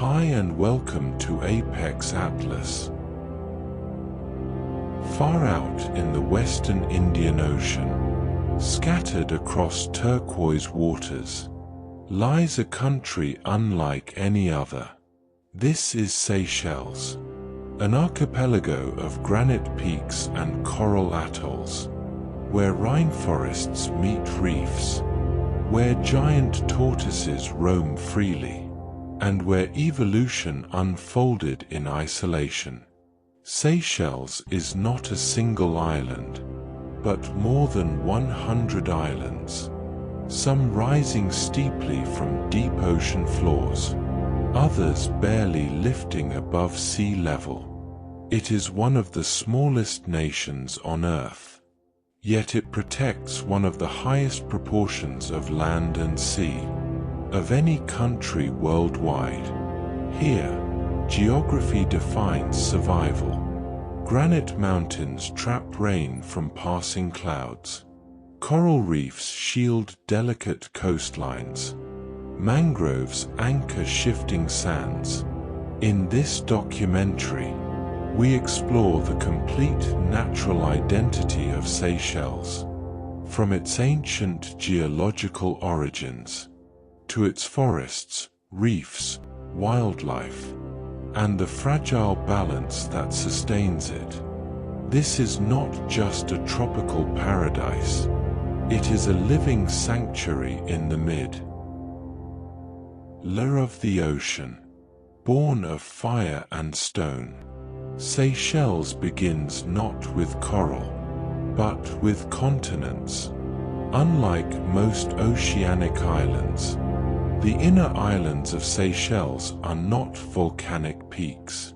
Hi and welcome to Apex Atlas. Far out in the western Indian Ocean, scattered across turquoise waters, lies a country unlike any other. This is Seychelles, an archipelago of granite peaks and coral atolls, where rainforests meet reefs, where giant tortoises roam freely, and where evolution unfolded in isolation. Seychelles is not a single island, but more than 100 islands, some rising steeply from deep ocean floors, others barely lifting above sea level. It is one of the smallest nations on Earth, yet it protects one of the highest proportions of land and sea of any country worldwide. Here, geography defines survival. Granite mountains trap rain from passing clouds. Coral reefs shield delicate coastlines. Mangroves anchor shifting sands. In this documentary, we explore the complete natural identity of Seychelles, from its ancient geological origins to its forests, reefs, wildlife, and the fragile balance that sustains it. This is not just a tropical paradise, it is a living sanctuary in the mid-layer of the ocean. Born of fire and stone, Seychelles begins not with coral, but with continents. Unlike most oceanic islands, the inner islands of Seychelles are not volcanic peaks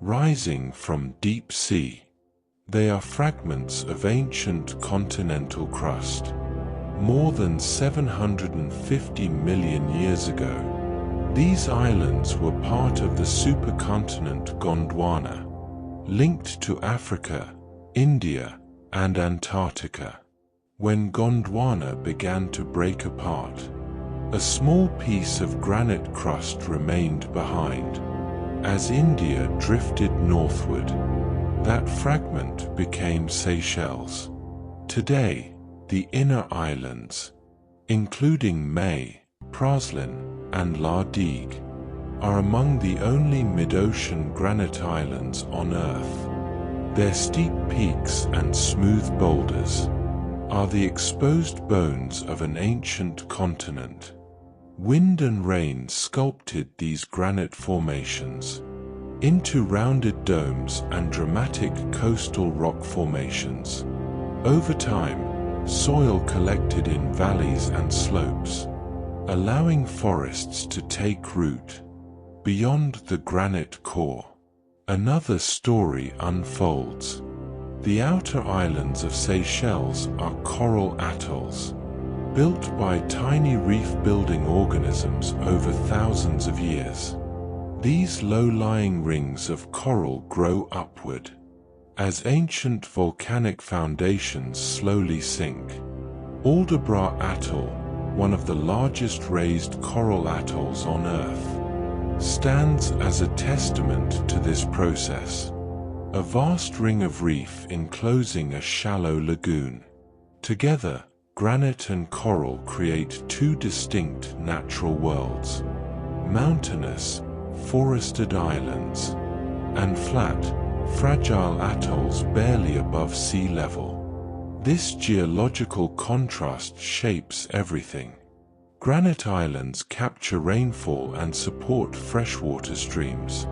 rising from deep sea. They are fragments of ancient continental crust. More than 750 million years ago, these islands were part of the supercontinent Gondwana, linked to Africa, India, and Antarctica. When Gondwana began to break apart, a small piece of granite crust remained behind. As India drifted northward, that fragment became Seychelles. Today, the inner islands, including May, Praslin, and La Digue, are among the only mid-ocean granite islands on Earth. Their steep peaks and smooth boulders are the exposed bones of an ancient continent. Wind and rain sculpted these granite formations into rounded domes and dramatic coastal rock formations. Over time, soil collected in valleys and slopes, allowing forests to take root beyond the granite core. Another story unfolds. The outer islands of Seychelles are coral atolls, built by tiny reef-building organisms over thousands of years. These low-lying rings of coral grow upward as ancient volcanic foundations slowly sink. Aldabra Atoll, one of the largest raised coral atolls on Earth, stands as a testament to this process. A vast ring of reef enclosing a shallow lagoon. Together, granite and coral create two distinct natural worlds: mountainous, forested islands, and flat, fragile atolls barely above sea level. This geological contrast shapes everything. Granite islands capture rainfall and support freshwater streams.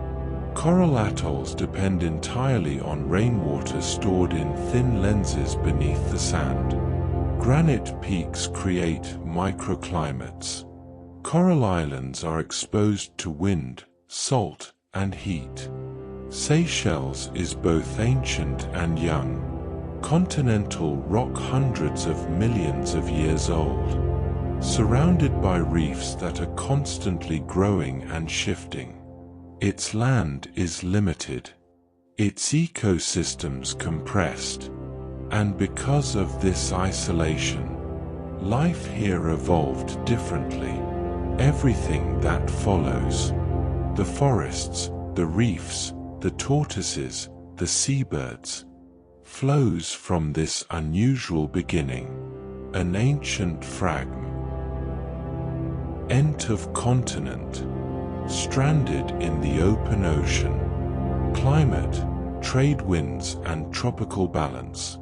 Coral atolls depend entirely on rainwater stored in thin lenses beneath the sand. Granite peaks create microclimates. Coral islands are exposed to wind, salt, and heat. Seychelles is both ancient and young. Continental rock hundreds of millions of years old, surrounded by reefs that are constantly growing and shifting. Its land is limited, its ecosystems compressed, and because of this isolation, life here evolved differently. Everything that follows, The forests, the reefs, the tortoises, the seabirds, flows from this unusual beginning, an ancient fragment of continent, stranded in the open ocean. Climate, trade winds and tropical balance.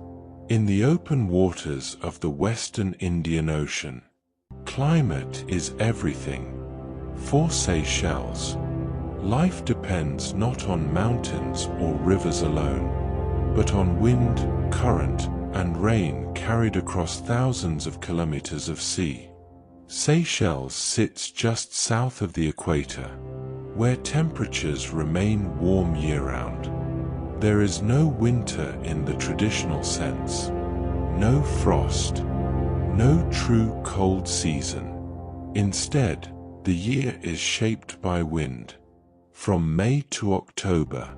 In the open waters of the Western Indian Ocean, climate is everything. For Seychelles, life depends not on mountains or rivers alone, but on wind, current, and rain carried across thousands of kilometers of sea. Seychelles sits just south of the equator, where temperatures remain warm year-round. There is no winter in the traditional sense, no frost, no true cold season. Instead, the year is shaped by wind. From May to October,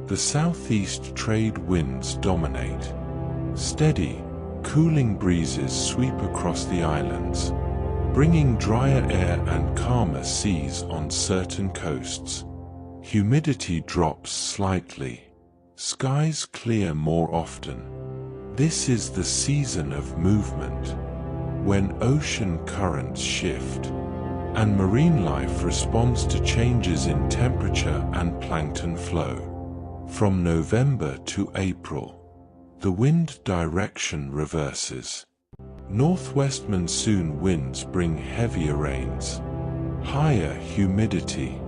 the southeast trade winds dominate. Steady, cooling breezes sweep across the islands, bringing drier air and calmer seas on certain coasts. Humidity drops slightly. Skies clear more often. This is the season of movement, when ocean currents shift, and marine life responds to changes in temperature and plankton flow. From November to April, the wind direction reverses. Northwest monsoon winds bring heavier rains, higher humidity,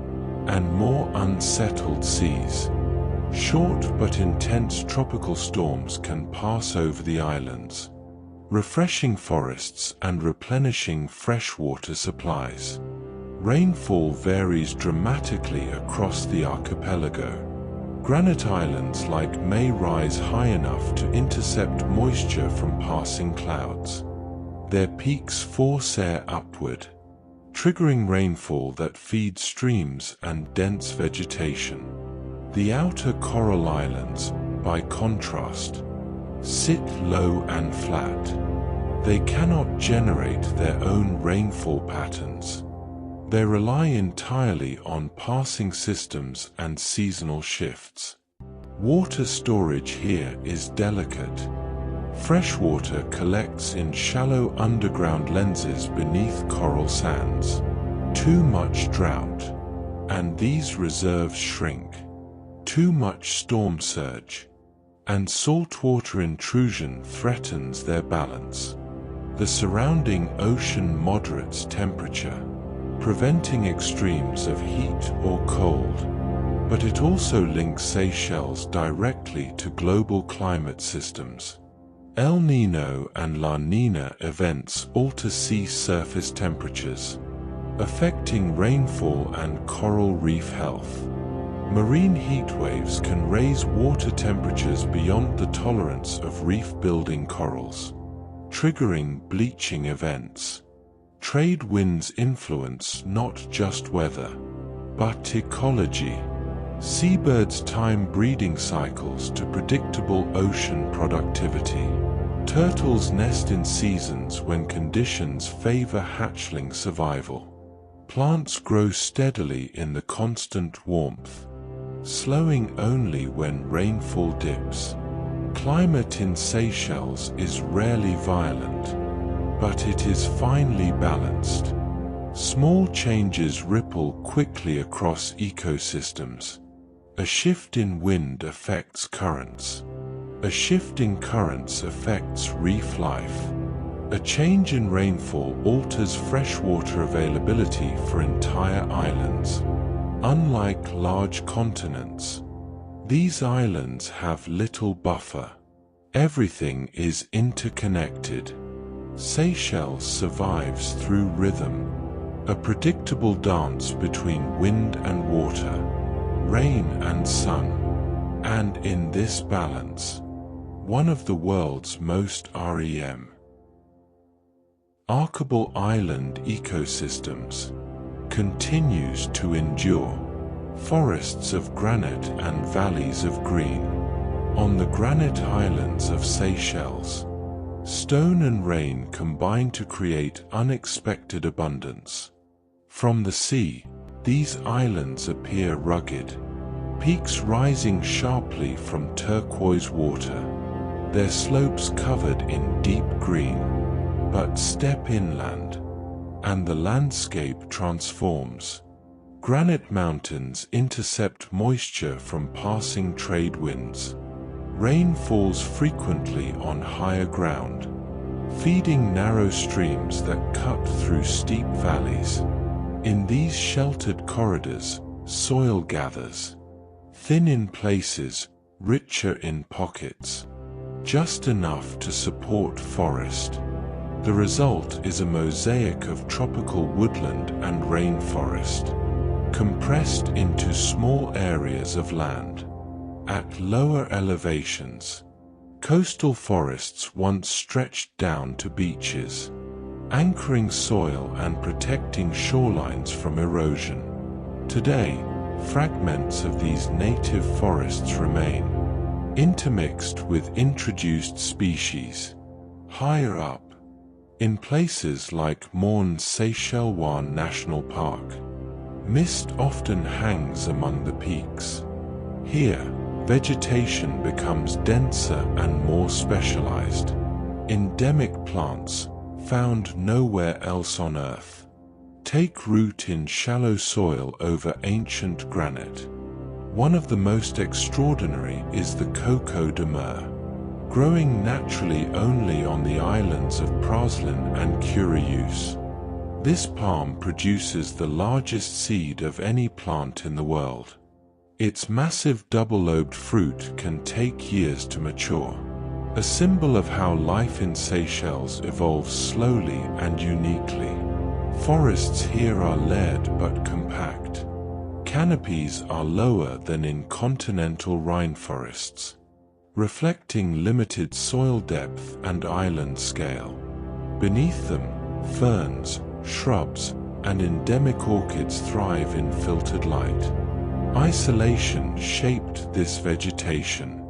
and more unsettled seas. Short but intense tropical storms can pass over the islands, refreshing forests and replenishing freshwater supplies. Rainfall varies dramatically across the archipelago. Granite islands like may rise high enough to intercept moisture from passing clouds. Their peaks force air upward, triggering rainfall that feeds streams and dense vegetation. The outer coral islands, by contrast, sit low and flat. They cannot generate their own rainfall patterns. They rely entirely on passing systems and seasonal shifts. Water storage here is delicate. Freshwater collects in shallow underground lenses beneath coral sands. Too much drought, and these reserves shrink. Too much storm surge, and saltwater intrusion threatens their balance. The surrounding ocean moderates temperature, preventing extremes of heat or cold, but it also links Seychelles directly to global climate systems. El Niño and La Niña events alter sea surface temperatures, affecting rainfall and coral reef health. Marine heat waves can raise water temperatures beyond the tolerance of reef-building corals, triggering bleaching events. Trade winds influence not just weather, but ecology. Seabirds time breeding cycles to predictable ocean productivity. Turtles nest in seasons when conditions favor hatchling survival. Plants grow steadily in the constant warmth, slowing only when rainfall dips. Climate in Seychelles is rarely violent, but it is finely balanced. Small changes ripple quickly across ecosystems. A shift in wind affects currents. A shift in currents affects reef life. A change in rainfall alters freshwater availability for entire islands. Unlike large continents, these islands have little buffer. Everything is interconnected. Seychelles survives through rhythm, a predictable dance between wind and water, rain and sun, and in this balance, one of the world's most remarkable island ecosystems continues to endure. Forests of granite and valleys of green. On the granite highlands of Seychelles, stone and rain combine to create unexpected abundance. From the sea, these islands appear rugged, peaks rising sharply from turquoise water, their slopes covered in deep green. But step inland, and the landscape transforms. Granite mountains intercept moisture from passing trade winds. Rain falls frequently on higher ground, feeding narrow streams that cut through steep valleys. In these sheltered corridors, soil gathers, thin in places, richer in pockets, just enough to support forest. The result is a mosaic of tropical woodland and rainforest, compressed into small areas of land. At lower elevations, coastal forests once stretched down to beaches, anchoring soil and protecting shorelines from erosion. Today, fragments of these native forests remain, intermixed with introduced species. Higher up, in places like Morne's Seychelles National Park, mist often hangs among the peaks. Here, vegetation becomes denser and more specialized. Endemic plants, found nowhere else on Earth, take root in shallow soil over ancient granite. One of the most extraordinary is the Coco de Mer, growing naturally only on the islands of Praslin and Curious. This palm produces the largest seed of any plant in the world. Its massive double-lobed fruit can take years to mature, a symbol of how life in Seychelles evolves slowly and uniquely. Forests here are layered but compact. Canopies are lower than in continental rainforests, reflecting limited soil depth and island scale. Beneath them, ferns, shrubs, and endemic orchids thrive in filtered light. Isolation shaped this vegetation.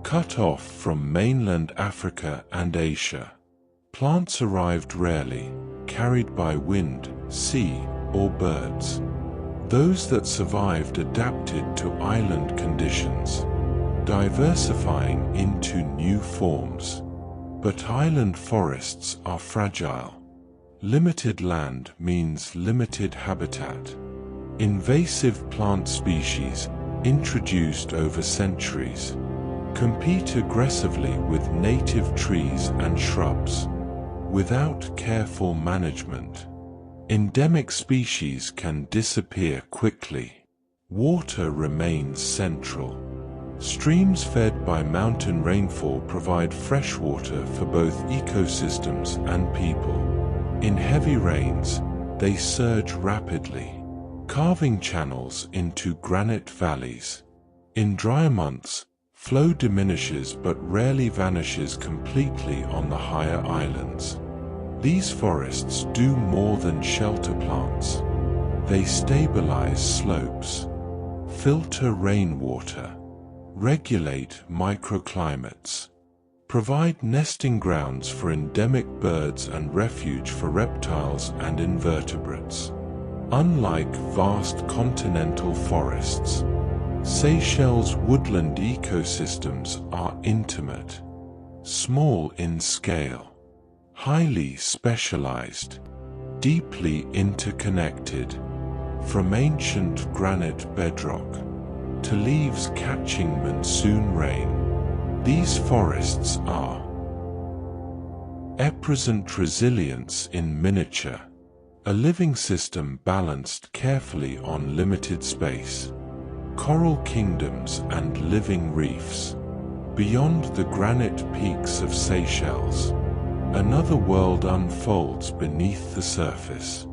Cut off from mainland Africa and Asia, plants arrived rarely, carried by wind, sea, or birds. Those that survived adapted to island conditions, diversifying into new forms. But island forests are fragile. Limited land means limited habitat. Invasive plant species, introduced over centuries, compete aggressively with native trees and shrubs. Without careful management, endemic species can disappear quickly. Water remains central. Streams fed by mountain rainfall provide fresh water for both ecosystems and people. In heavy rains, they surge rapidly, carving channels into granite valleys. In dry months, flow diminishes but rarely vanishes completely on the higher islands. These forests do more than shelter plants. They stabilize slopes, filter rainwater, regulate microclimates, provide nesting grounds for endemic birds and refuge for reptiles and invertebrates. Unlike vast continental forests, Seychelles' woodland ecosystems are intimate, small in scale, highly specialized, deeply interconnected, from ancient granite bedrock to leaves catching monsoon rain. These forests are a present resilience in miniature, a living system balanced carefully on limited space. Coral kingdoms and living reefs. Beyond the granite peaks of Seychelles, another world unfolds beneath the surface.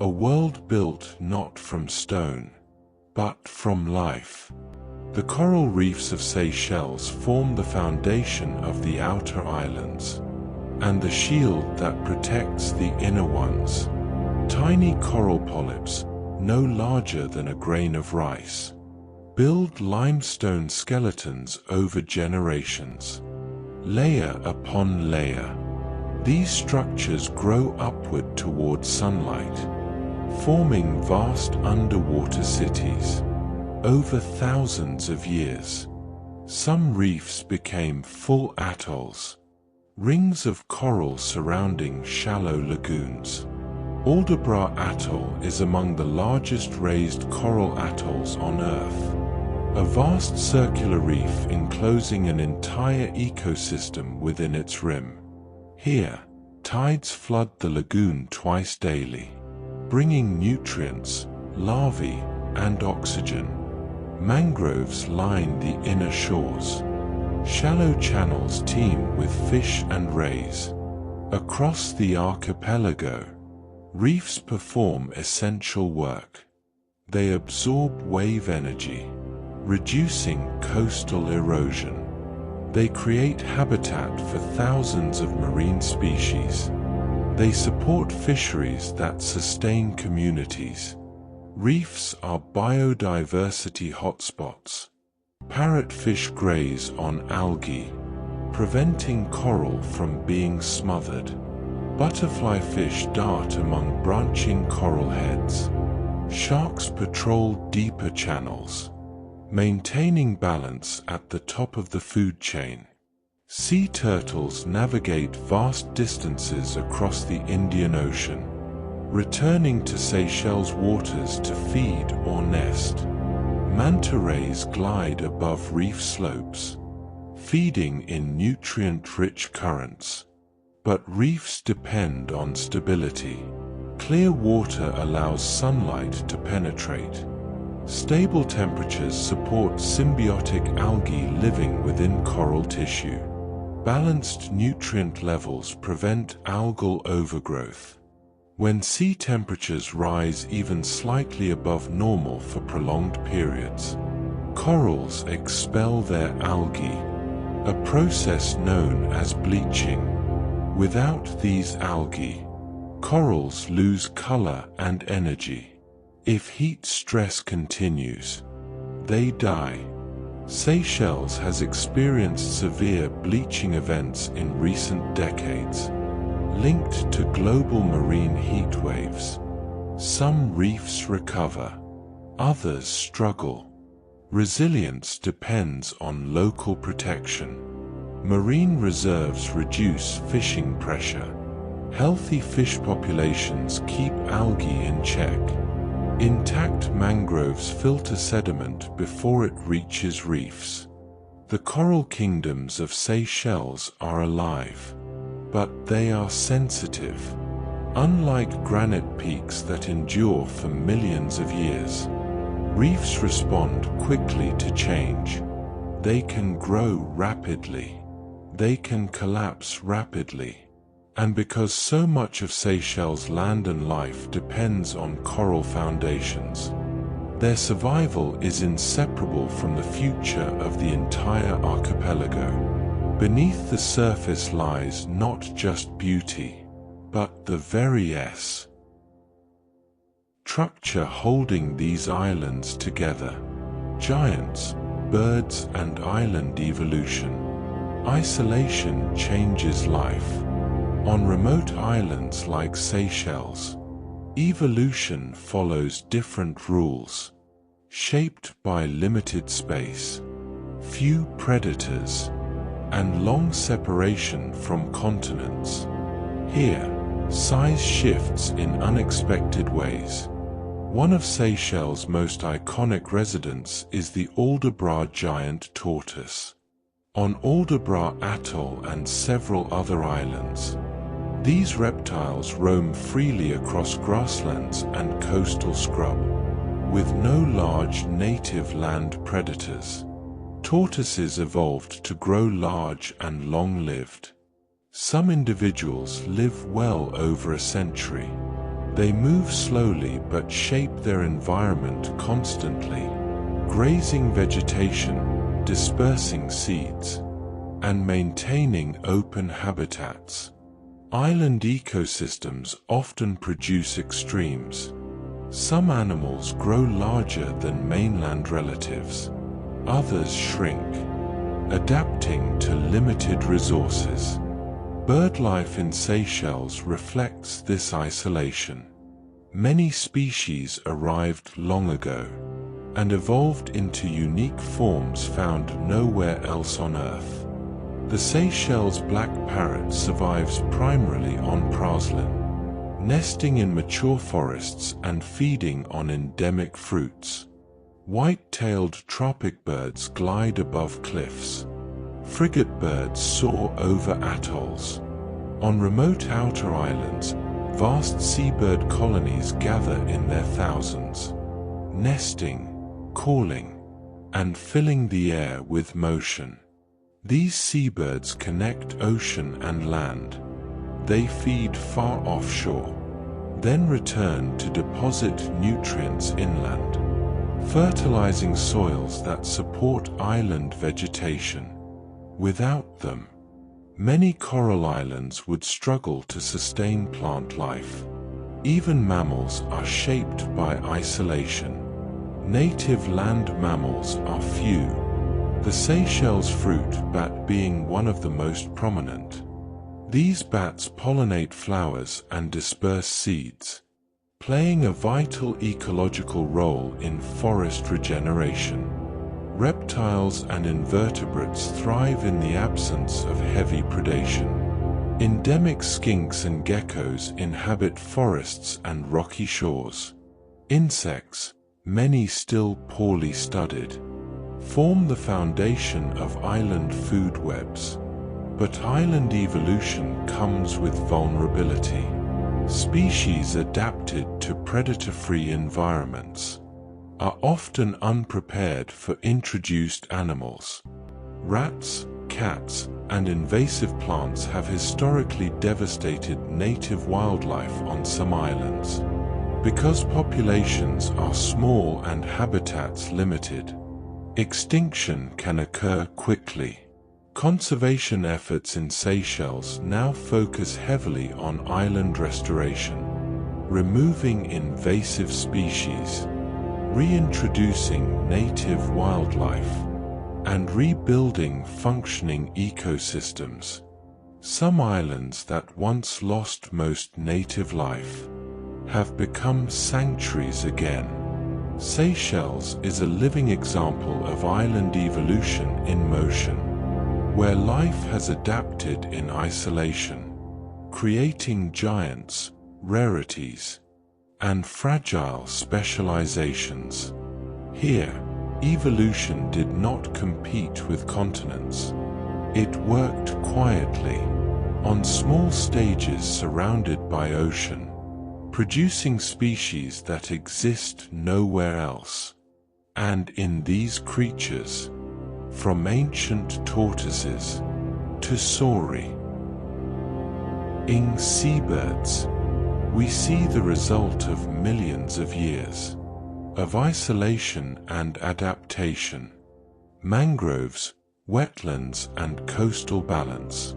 A world built not from stone, but from life. The coral reefs of Seychelles form the foundation of the outer islands, and the shield that protects the inner ones. Tiny coral polyps, no larger than a grain of rice, build limestone skeletons over generations. Layer upon layer, these structures grow upward toward sunlight, forming vast underwater cities. Over thousands of years, some reefs became full atolls, rings of coral surrounding shallow lagoons. Aldabra Atoll is among the largest raised coral atolls on Earth, a vast circular reef enclosing an entire ecosystem within its rim. Here, tides flood the lagoon twice daily, bringing nutrients, larvae, and oxygen. Mangroves line the inner shores. Shallow channels teem with fish and rays. Across the archipelago, reefs perform essential work. They absorb wave energy, reducing coastal erosion. They create habitat for thousands of marine species. They support fisheries that sustain communities. Reefs are biodiversity hotspots. Parrotfish graze on algae, preventing coral from being smothered. Butterfly fish dart among branching coral heads. Sharks patrol deeper channels, maintaining balance at the top of the food chain. Sea turtles navigate vast distances across the Indian Ocean, returning to Seychelles waters to feed or nest. Manta rays glide above reef slopes, feeding in nutrient-rich currents. But reefs depend on stability. Clear water allows sunlight to penetrate. Stable temperatures support symbiotic algae living within coral tissue. Balanced nutrient levels prevent algal overgrowth. When sea temperatures rise even slightly above normal for prolonged periods, corals expel their algae, a process known as bleaching. Without these algae, corals lose color and energy. If heat stress continues, they die. Seychelles has experienced severe bleaching events in recent decades, linked to global marine heat waves. Some reefs recover, others struggle. Resilience depends on local protection. Marine reserves reduce fishing pressure. Healthy fish populations keep algae in check. Intact mangroves filter sediment before it reaches reefs. The coral kingdoms of Seychelles are alive, but they are sensitive. Unlike granite peaks that endure for millions of years, reefs respond quickly to change. They can grow rapidly. They can collapse rapidly. And because so much of Seychelles' land and life depends on coral foundations, their survival is inseparable from the future of the entire archipelago. Beneath the surface lies not just beauty, but the very structure holding these islands together. Giants, birds, and island evolution. Isolation changes life. On remote islands like Seychelles, evolution follows different rules, shaped by limited space, few predators, and long separation from continents. Here, size shifts in unexpected ways. One of Seychelles' most iconic residents is the Aldabra giant tortoise. On Aldabra Atoll and several other islands, these reptiles roam freely across grasslands and coastal scrub, with no large native land predators. Tortoises evolved to grow large and long-lived. Some individuals live well over a century. They move slowly but shape their environment constantly, grazing vegetation, dispersing seeds, and maintaining open habitats. Island ecosystems often produce extremes. Some animals grow larger than mainland relatives. Others shrink, adapting to limited resources. Bird life in Seychelles reflects this isolation. Many species arrived long ago and evolved into unique forms found nowhere else on Earth. The Seychelles black parrot survives primarily on praslin, nesting in mature forests and feeding on endemic fruits. White-tailed tropic birds glide above cliffs. Frigate birds soar over atolls. On remote outer islands, vast seabird colonies gather in their thousands, nesting, calling, and filling the air with motion. These seabirds connect ocean and land. They feed far offshore, then return to deposit nutrients inland, fertilizing soils that support island vegetation. Without them, many coral islands would struggle to sustain plant life. Even mammals are shaped by isolation. Native land mammals are few, the Seychelles fruit bat being one of the most prominent. These bats pollinate flowers and disperse seeds, playing a vital ecological role in forest regeneration. Reptiles and invertebrates thrive in the absence of heavy predation. Endemic skinks and geckos inhabit forests and rocky shores. Insects, many still poorly studied, form the foundation of island food webs. But island evolution comes with vulnerability. Species adapted to predator-free environments are often unprepared for introduced animals. Rats, cats, and invasive plants have historically devastated native wildlife on some islands. Because populations are small and habitats limited, extinction can occur quickly. Conservation efforts in Seychelles now focus heavily on island restoration, removing invasive species, reintroducing native wildlife, and rebuilding functioning ecosystems. Some islands that once lost most native life have become sanctuaries again. Seychelles is a living example of island evolution in motion, where life has adapted in isolation, creating giants, rarities, and fragile specializations. Here, evolution did not compete with continents. It worked quietly, on small stages surrounded by ocean, producing species that exist nowhere else. And in these creatures, from ancient tortoises to soaring seabirds, we see the result of millions of years of isolation and adaptation. Mangroves, wetlands, and coastal balance.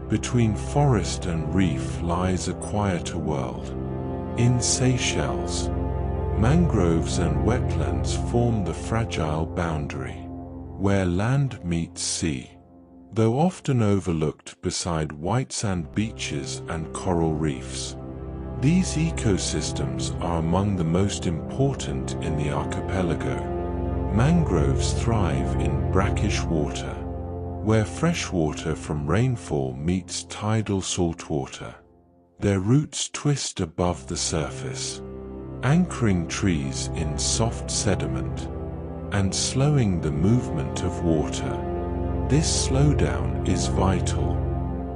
Between forest and reef lies a quieter world. In Seychelles, mangroves and wetlands form the fragile boundary, where land meets sea, though often overlooked beside white sand beaches and coral reefs. These ecosystems are among the most important in the archipelago. Mangroves thrive in brackish water, where fresh water from rainfall meets tidal saltwater. Their roots twist above the surface, anchoring trees in soft sediment and slowing the movement of water. This slowdown is vital.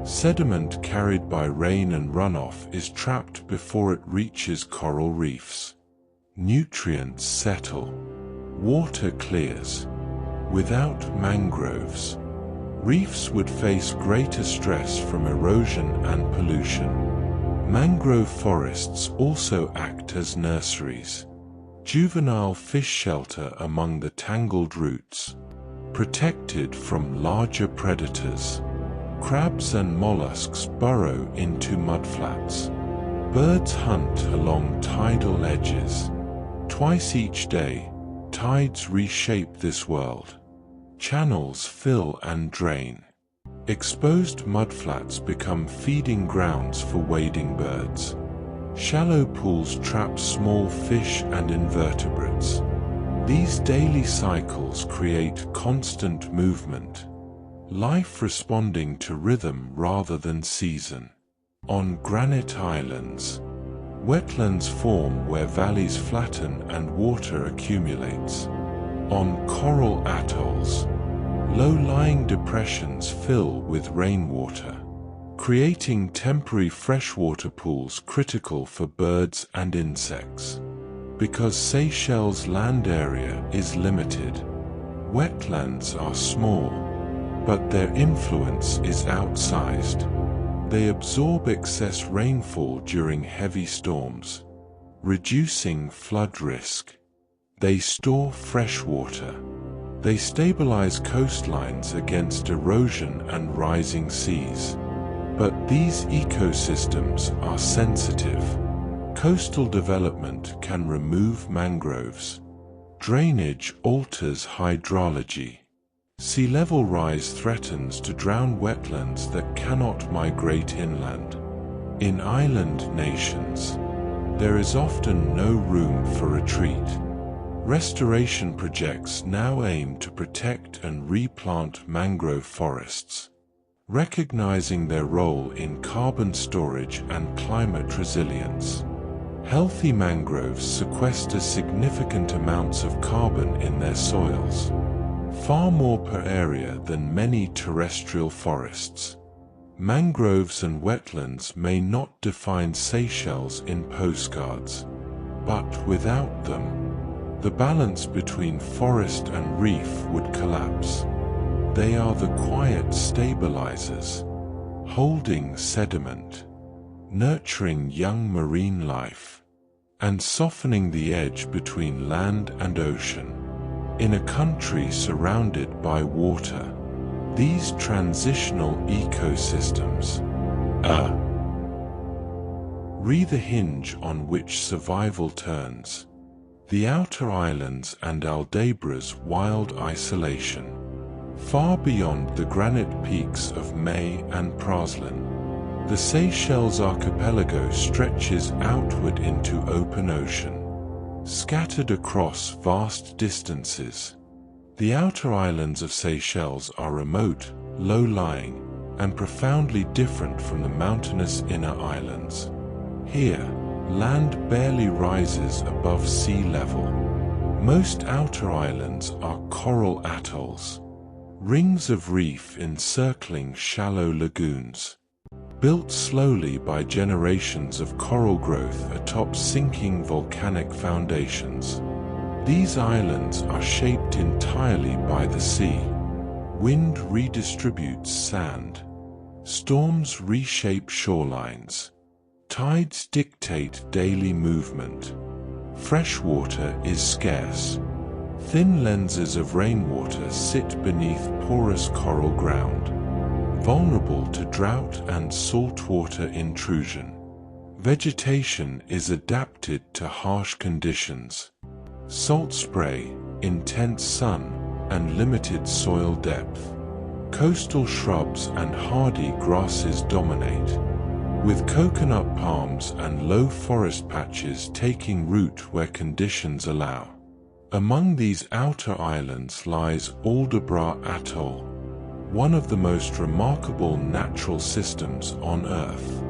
Sediment carried by rain and runoff is trapped before it reaches coral reefs. Nutrients settle. Water clears. Without mangroves, reefs would face greater stress from erosion and pollution. Mangrove forests also act as nurseries, juvenile fish shelter among the tangled roots, protected from larger predators. Crabs and mollusks burrow into mudflats. Birds hunt along tidal edges. Twice each day, tides reshape this world. Channels fill and drain. Exposed mudflats become feeding grounds for wading birds. Shallow pools trap small fish and invertebrates. These daily cycles create constant movement, life responding to rhythm rather than season. On granite islands, wetlands form where valleys flatten and water accumulates. On coral atolls, low-lying depressions fill with rainwater, creating temporary freshwater pools critical for birds and insects. Because Seychelles' land area is limited, wetlands are small, but their influence is outsized. They absorb excess rainfall during heavy storms, reducing flood risk. They store fresh water. They stabilize coastlines against erosion and rising seas. But these ecosystems are sensitive. Coastal development can remove mangroves. Drainage alters hydrology. Sea level rise threatens to drown wetlands that cannot migrate inland. In island nations, there is often no room for retreat. Restoration projects now aim to protect and replant mangrove forests, recognizing their role in carbon storage and climate resilience. Healthy mangroves sequester significant amounts of carbon in their soils, far more per area than many terrestrial forests. Mangroves and wetlands may not define Seychelles in postcards, but without them, the balance between forest and reef would collapse. They are the quiet stabilizers, holding sediment, nurturing young marine life, and softening the edge between land and ocean. In a country surrounded by water, these transitional ecosystems re the hinge on which survival turns. The outer islands and Aldabra's wild isolation. Far beyond the granite peaks of May and Praslin, the Seychelles archipelago stretches outward into open ocean, scattered across vast distances. The outer islands of Seychelles are remote, low-lying, and profoundly different from the mountainous inner islands. Here, land barely rises above sea level. Most outer islands are coral atolls, rings of reef encircling shallow lagoons, built slowly by generations of coral growth atop sinking volcanic foundations. These islands are shaped entirely by the sea. Wind redistributes sand. Storms reshape shorelines. Tides dictate daily movement. Fresh water is scarce. Thin lenses of rainwater sit beneath porous coral ground, vulnerable to drought and saltwater intrusion. Vegetation is adapted to harsh conditions. Salt spray, intense sun, and limited soil depth. Coastal shrubs and hardy grasses dominate, with coconut palms and low forest patches taking root where conditions allow. Among these outer islands lies Aldabra Atoll, one of the most remarkable natural systems on Earth.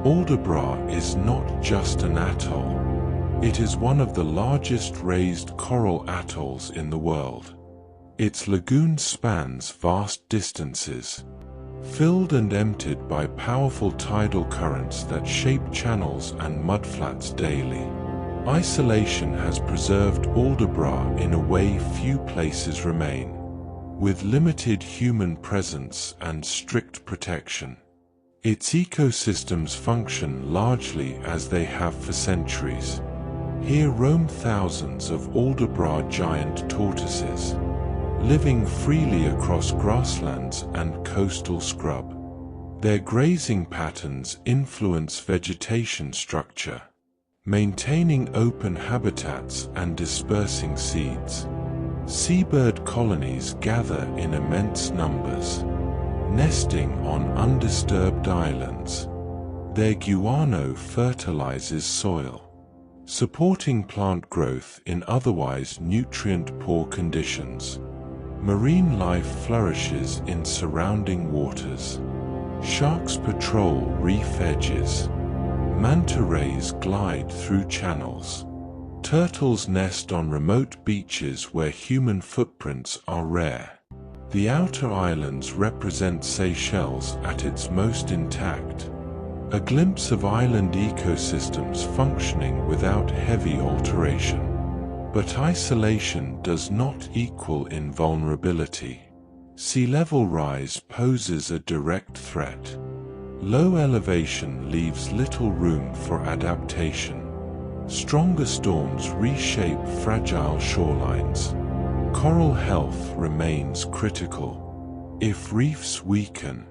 Aldabra is not just an atoll. It is one of the largest raised coral atolls in the world. Its lagoon spans vast distances, filled and emptied by powerful tidal currents that shape channels and mudflats daily. Isolation has preserved Aldabra in a way few places remain, with limited human presence and strict protection. Its ecosystems function largely as they have for centuries. Here roam thousands of Aldabra giant tortoises, living freely across grasslands and coastal scrub. Their grazing patterns influence vegetation structure, maintaining open habitats and dispersing seeds. Seabird colonies gather in immense numbers, nesting on undisturbed islands. Their guano fertilizes soil, supporting plant growth in otherwise nutrient-poor conditions. Marine life flourishes in surrounding waters. Sharks patrol reef edges. Manta rays glide through channels. Turtles nest on remote beaches where human footprints are rare. The outer islands represent Seychelles at its most intact. A glimpse of island ecosystems functioning without heavy alteration. But isolation does not equal invulnerability. Sea level rise poses a direct threat. Low elevation leaves little room for adaptation. Stronger storms reshape fragile shorelines. Coral health remains critical. If reefs weaken,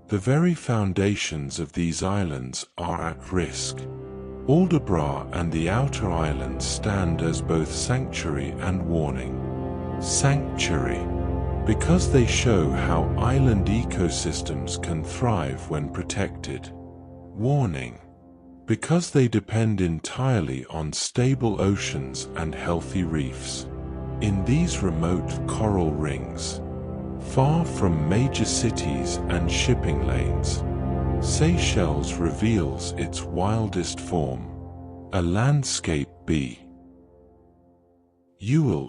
the very foundations of these islands are at risk. Aldabra and the outer islands stand as both sanctuary and warning. Sanctuary, because they show how island ecosystems can thrive when protected. Warning, because they depend entirely on stable oceans and healthy reefs. In these remote coral rings, far from major cities and shipping lanes, Seychelles reveals its wildest form, a landscape built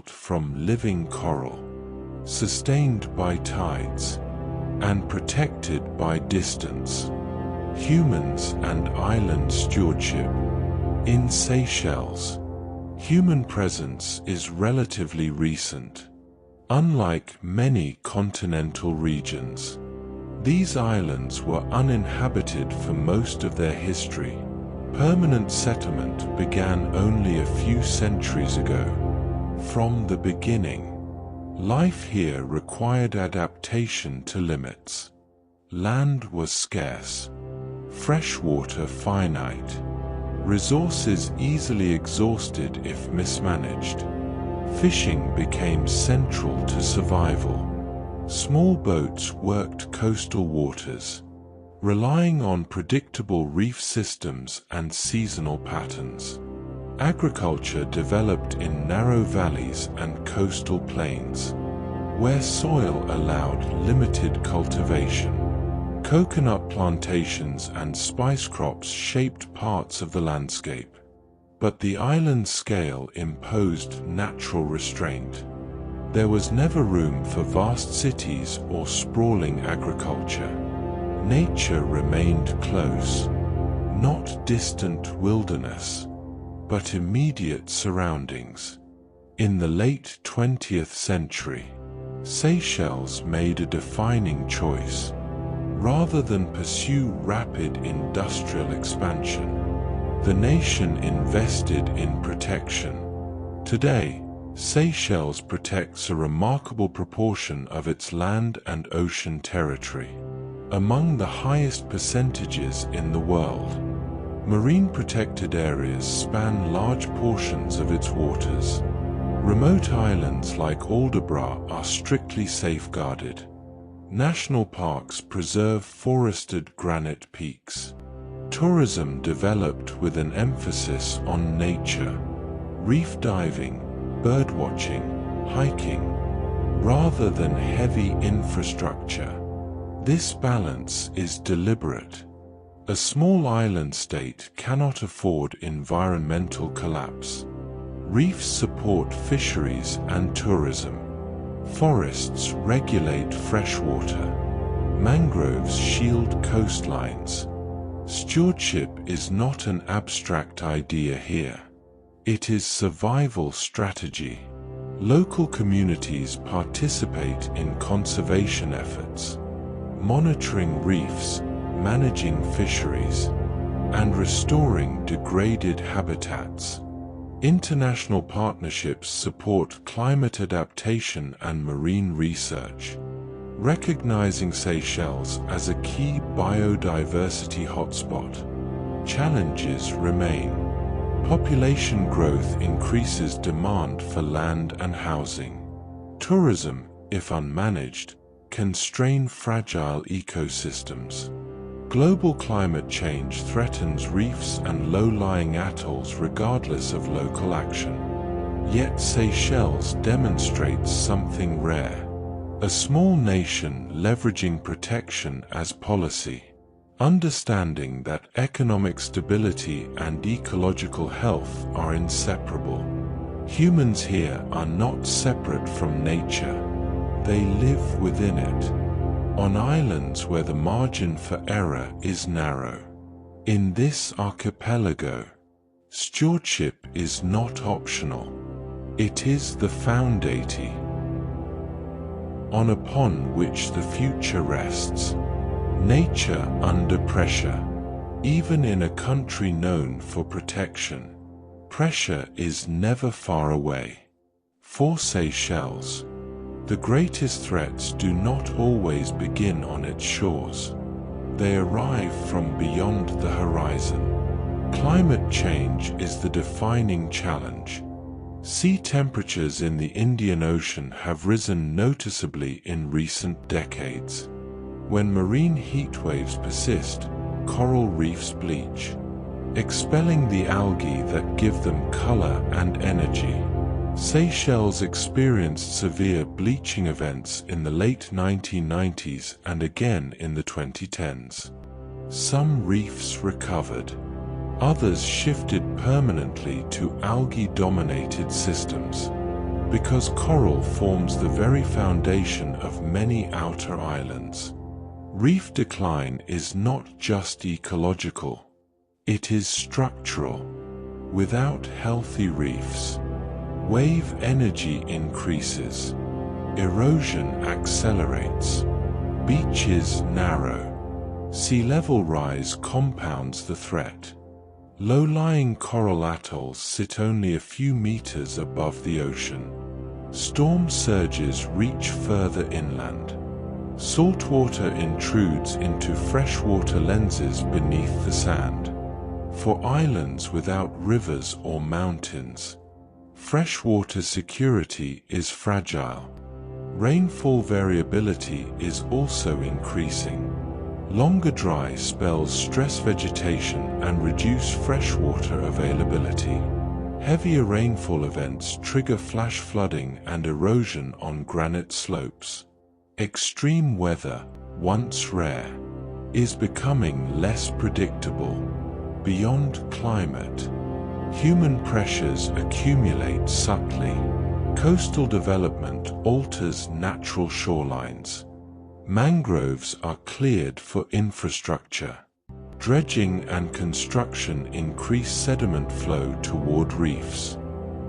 from living coral, sustained by tides, and protected by distance, humans and island stewardship. In Seychelles, human presence is relatively recent. Unlike many continental regions, these islands were uninhabited for most of their history. Permanent settlement began only a few centuries ago. From the beginning, life here required adaptation to limits. Land was scarce, fresh water finite, resources easily exhausted if mismanaged. Fishing became central to survival. Small boats worked coastal waters, relying on predictable reef systems and seasonal patterns. Agriculture developed in narrow valleys and coastal plains, where soil allowed limited cultivation. Coconut plantations and spice crops shaped parts of the landscape, but the island scale imposed natural restraint. There was never room for vast cities or sprawling agriculture. Nature remained close, not distant wilderness, but immediate surroundings. In the late 20th century, Seychelles made a defining choice. Rather than pursue rapid industrial expansion, the nation invested in protection. Today, Seychelles protects a remarkable proportion of its land and ocean territory, among the highest percentages in the world. Marine protected areas span large portions of its waters. Remote islands like Aldabra are strictly safeguarded. National parks preserve forested granite peaks. Tourism developed with an emphasis on nature. Reef diving, birdwatching, hiking, rather than heavy infrastructure. This balance is deliberate. A small island state cannot afford environmental collapse. Reefs support fisheries and tourism. Forests regulate freshwater. Mangroves shield coastlines. Stewardship is not an abstract idea here. It is survival strategy. Local communities participate in conservation efforts, monitoring reefs, managing fisheries, and restoring degraded habitats. International partnerships support climate adaptation and marine research, recognizing Seychelles as a key biodiversity hotspot. Challenges remain. Population growth increases demand for land and housing. Tourism, if unmanaged, can strain fragile ecosystems. Global climate change threatens reefs and low-lying atolls regardless of local action. Yet Seychelles demonstrates something rare. A small nation leveraging protection as policy, understanding that economic stability and ecological health are inseparable. Humans here are not separate from nature. They live within it, on islands where the margin for error is narrow. In this archipelago, stewardship is not optional. It is the foundation upon which the future rests. Nature under pressure. Even in a country known for protection, pressure is never far away. For Seychelles, the greatest threats do not always begin on its shores. They arrive from beyond the horizon. Climate change is the defining challenge. Sea temperatures in the Indian Ocean have risen noticeably in recent decades. When marine heat waves persist, coral reefs bleach, expelling the algae that give them color and energy. Seychelles experienced severe bleaching events in the late 1990s and again in the 2010s. Some reefs recovered. Others shifted permanently to algae-dominated systems, because coral forms the very foundation of many outer islands. Reef decline is not just ecological, it is structural. Without healthy reefs, wave energy increases, erosion accelerates, beaches narrow, sea level rise compounds the threat. Low-lying coral atolls sit only a few meters above the ocean. Storm surges reach further inland. Saltwater intrudes into freshwater lenses beneath the sand. For islands without rivers or mountains, freshwater security is fragile. Rainfall variability is also increasing. Longer dry spells stress vegetation and reduce freshwater availability. Heavier rainfall events trigger flash flooding and erosion on granite slopes. Extreme weather, once rare, is becoming less predictable. Beyond climate, human pressures accumulate subtly. Coastal development alters natural shorelines. Mangroves are cleared for infrastructure. Dredging and construction increase sediment flow toward reefs.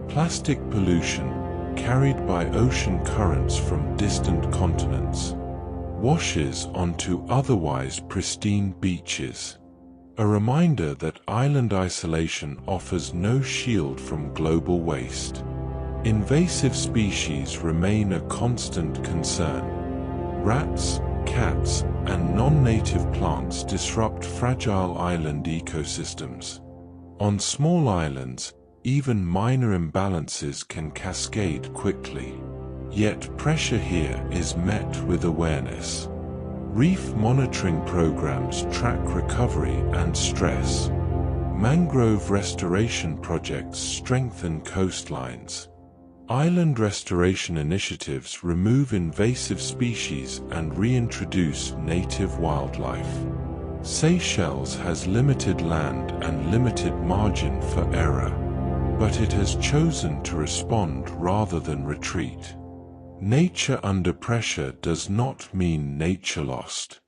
Plastic pollution, carried by ocean currents from distant continents, washes onto otherwise pristine beaches. A reminder that island isolation offers no shield from global waste. Invasive species remain a constant concern. Rats, cats, and non-native plants disrupt fragile island ecosystems. On small islands, even minor imbalances can cascade quickly. Yet pressure here is met with awareness. Reef monitoring programs track recovery and stress. Mangrove restoration projects strengthen coastlines. Island restoration initiatives remove invasive species and reintroduce native wildlife. Seychelles has limited land and limited margin for error, but it has chosen to respond rather than retreat. Nature under pressure does not mean nature lost.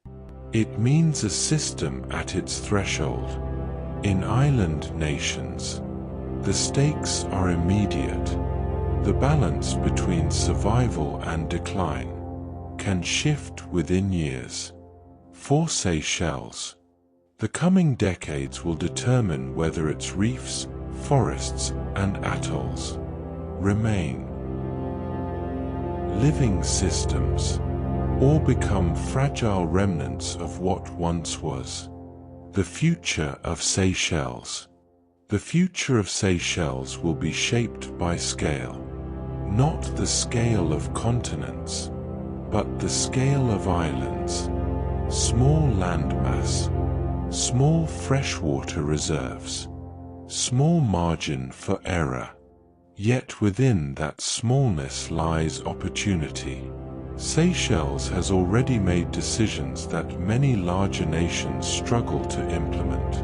It means a system at its threshold. In island nations, the stakes are immediate. The balance between survival and decline can shift within years. For Seychelles, the coming decades will determine whether its reefs, forests, and atolls remain living systems or become fragile remnants of what once was. The future of Seychelles. The future of Seychelles will be shaped by scale. Not the scale of continents, but the scale of islands. small landmass, small freshwater reserves, small margin for error. Yet within that smallness lies opportunity. Seychelles has already made decisions that many larger nations struggle to implement.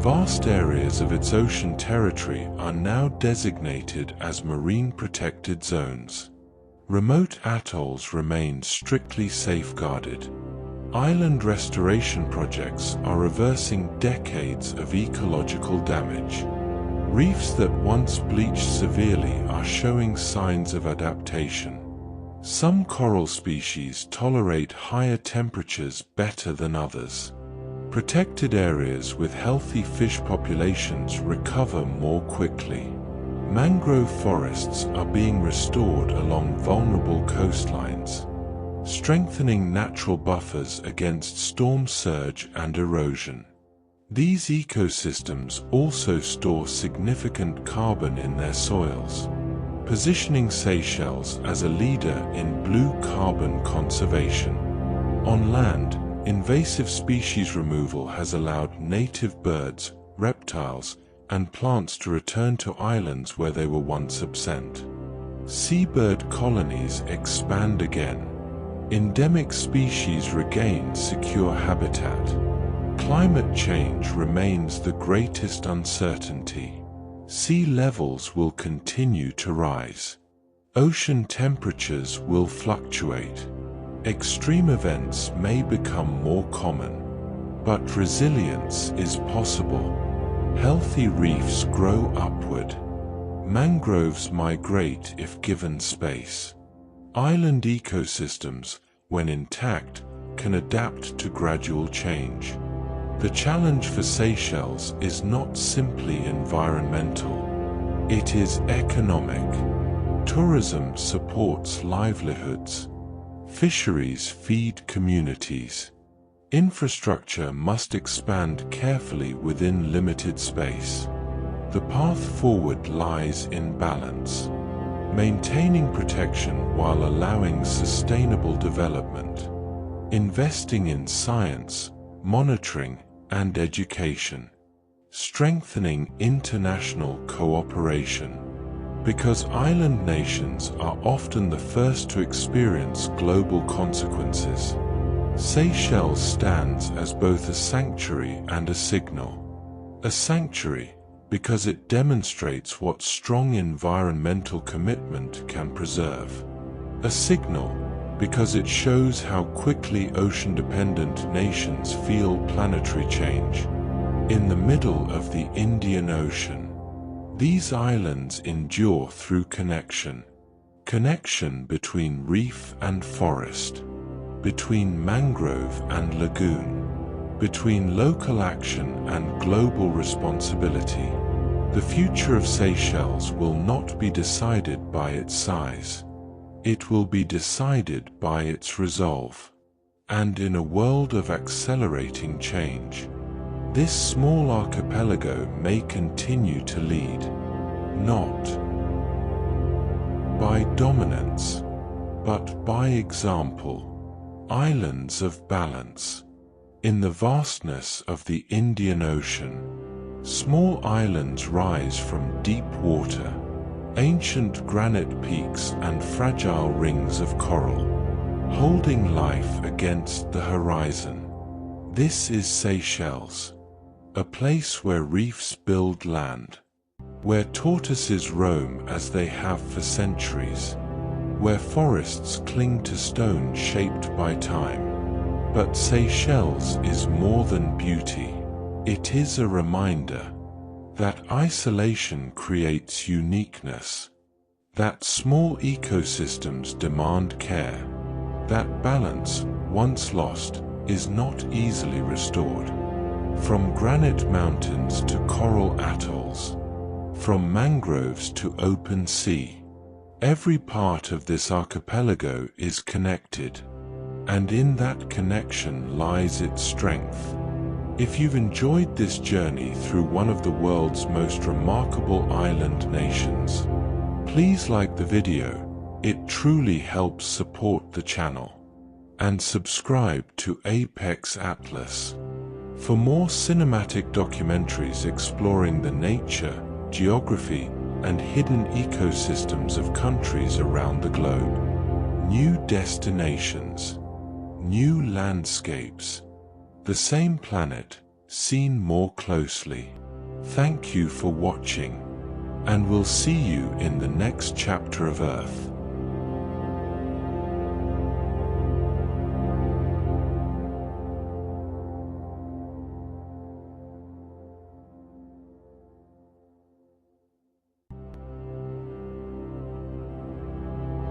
Vast areas of its ocean territory are now designated as marine protected zones. Remote atolls remain strictly safeguarded. Island restoration projects are reversing decades of ecological damage. Reefs that once bleached severely are showing signs of adaptation. Some coral species tolerate higher temperatures better than others. Protected areas with healthy fish populations recover more quickly. Mangrove forests are being restored along vulnerable coastlines, strengthening natural buffers against storm surge and erosion. These ecosystems also store significant carbon in their soils, positioning Seychelles as a leader in blue carbon conservation. On land, invasive species removal has allowed native birds, reptiles, and plants to return to islands where they were once absent. Seabird colonies expand again. Endemic species regain secure habitat. Climate change remains the greatest uncertainty. Sea levels will continue to rise. Ocean temperatures will fluctuate. Extreme events may become more common, but resilience is possible. Healthy reefs grow upward. Mangroves migrate if given space. Island ecosystems, when intact, can adapt to gradual change. The challenge for Seychelles is not simply environmental. It is economic. Tourism supports livelihoods. Fisheries feed communities. Infrastructure must expand carefully within limited space. The path forward lies in balance, maintaining protection while allowing sustainable development, investing in science, monitoring, and education, strengthening international cooperation. Because island nations are often the first to experience global consequences, Seychelles stands as both a sanctuary and a signal. A sanctuary because it demonstrates what strong environmental commitment can preserve. A signal because it shows how quickly ocean-dependent nations feel planetary change. In the middle of the Indian Ocean, these islands endure through connection. Connection between reef and forest, between mangrove and lagoon, between local action and global responsibility. The future of Seychelles will not be decided by its size. It will be decided by its resolve. And in a world of accelerating change, this small archipelago may continue to lead, not by dominance, but by example. Islands of balance. In the vastness of the Indian Ocean, small islands rise from deep water, ancient granite peaks and fragile rings of coral, holding life against the horizon. This is Seychelles, a place where reefs build land, where tortoises roam as they have for centuries, where forests cling to stone shaped by time. But Seychelles is more than beauty. It is a reminder that isolation creates uniqueness, that small ecosystems demand care, that balance, once lost, is not easily restored. From granite mountains to coral atolls, from mangroves to open sea, every part of this archipelago is connected, and in that connection lies its strength. If you've enjoyed this journey through one of the world's most remarkable island nations, please like the video. It truly helps support the channel. and subscribe to Apex Atlas for more cinematic documentaries exploring the nature, geography, and hidden ecosystems of countries around the globe. New destinations, new landscapes, the same planet, seen more closely. Thank you for watching, and we'll see you in the next chapter of Earth.